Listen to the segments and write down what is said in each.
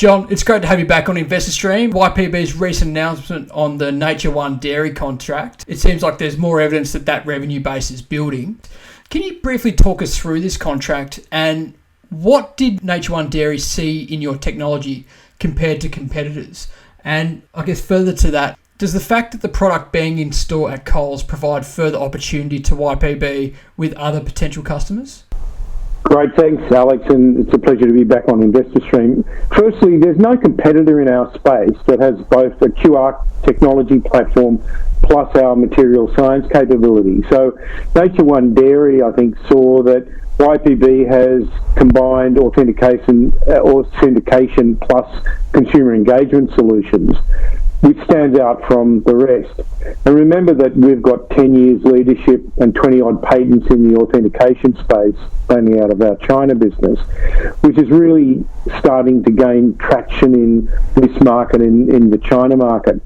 John, it's great to have you back on InvestorStream. YPB's recent announcement on the Nature One dairy contract, it seems like there's more evidence that revenue base is building. Can you briefly talk us through this contract and what did Nature One Dairy see in your technology compared to competitors? And I guess further to that, does the fact that the product being in store at Coles provide further opportunity to YPB with other potential customers? Great, thanks Alex, and it's a pleasure to be back on InvestorStream. Firstly, there's no competitor in our space that has both a QR technology platform plus our material science capability. So Nature One Dairy, I think, saw that YPB has combined authentication plus consumer engagement solutions, which stands out from the rest. And remember that we've got 10 years leadership and 20-odd patents in the authentication space, mainly out of our China business, which is really starting to gain traction in this market, in the China market.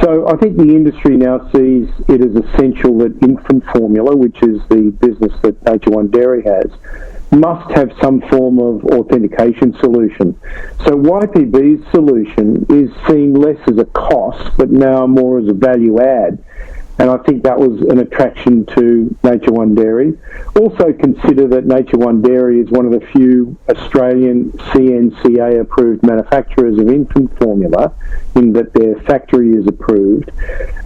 So I think the industry now sees it as essential that infant formula, which is the business that Nature One Dairy has, must have some form of authentication solution. So YPB's solution is seen less as a cost, but now more as a value add. And I think that was an attraction to Nature One Dairy. Also consider that Nature One Dairy is one of the few Australian CNCA approved manufacturers of infant formula, in that their factory is approved.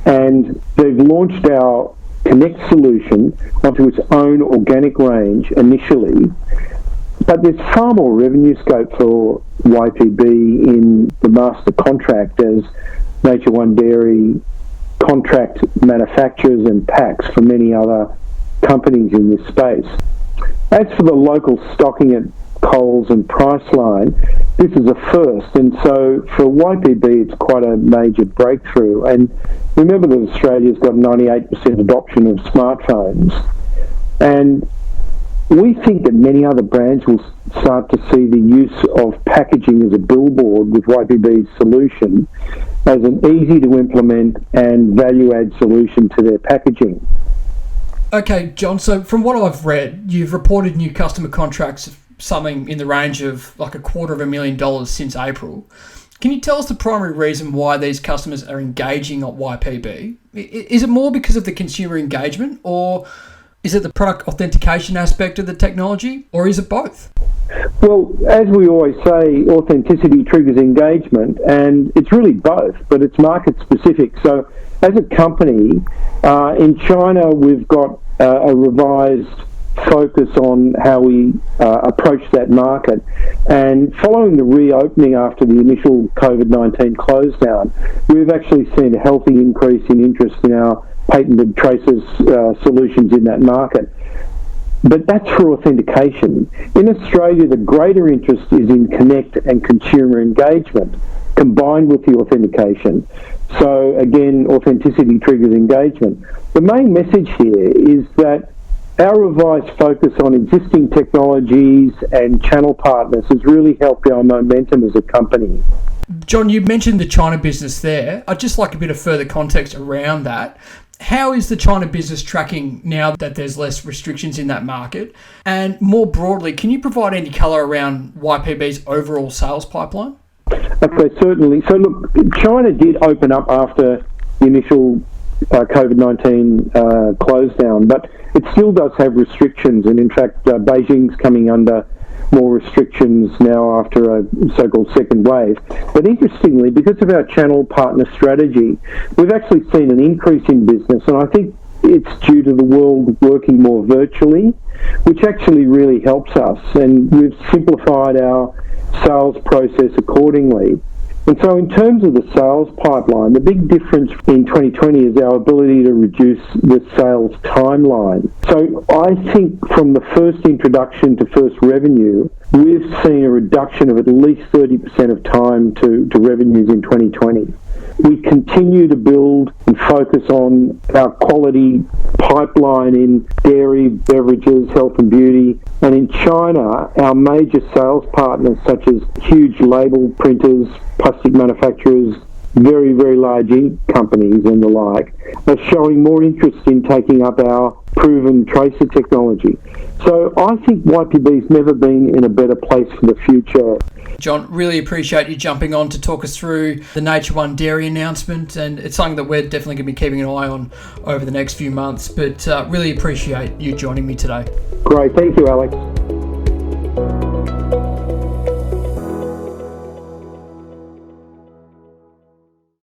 And they've launched our Connect solution onto its own organic range initially, but there's far more revenue scope for YPB in the master contract as Nature One Dairy contract manufacturers and packs for many other companies in this space. As for the local stocking at Coles and Priceline, this is a first, and so for YPB it's quite a major breakthrough. And remember that Australia's got 98% adoption of smartphones, and we think that many other brands will start to see the use of packaging as a billboard with YPB's solution as an easy to implement and value add solution to their packaging. Okay, John, so from what I've read, you've reported new customer contracts something in the range of like $250,000 since April. Can you tell us the primary reason why these customers are engaging at YPB? Is it more because of the consumer engagement, or is it the product authentication aspect of the technology, or is it both? Well, as we always say, authenticity triggers engagement, and it's really both, but it's market specific. So as a company, in China, we've got a revised focus on how we approach that market. And following the reopening after the initial COVID-19 close down, we've actually seen a healthy increase in interest in our patented traces solutions in that market. But that's for authentication. In Australia, the greater interest is in connect and consumer engagement combined with the authentication. So again, authenticity triggers engagement. The main message here is that our revised focus on existing technologies and channel partners has really helped our momentum as a company. John, you mentioned the China business there. I'd just like a bit of further context around that. How is the China business tracking now that there's less restrictions in that market? And more broadly, can you provide any colour around YPB's overall sales pipeline? Okay, certainly. So look, China did open up after the initial COVID-19 close down, but it still does have restrictions, and in fact Beijing's coming under more restrictions now after a so-called second wave. But interestingly, because of our channel partner strategy, we've actually seen an increase in business, and I think it's due to the world working more virtually, which actually really helps us, and we've simplified our sales process accordingly. And so in terms of the sales pipeline, the big difference in 2020 is our ability to reduce the sales timeline. So I think from the first introduction to first revenue, we've seen a reduction of at least 30% of time to revenues in 2020. We continue to build and focus on our quality pipeline in dairy, beverages, health and beauty. And in China, our major sales partners, such as huge label printers, plastic manufacturers, very, very large ink companies and the like, are showing more interest in taking up our proven tracer technology. So I think YPB's never been in a better place for the future. John, really appreciate you jumping on to talk us through the Nature One dairy announcement, and it's something that we're definitely going to be keeping an eye on over the next few months, but really appreciate you joining me today. Great, thank you, Alex.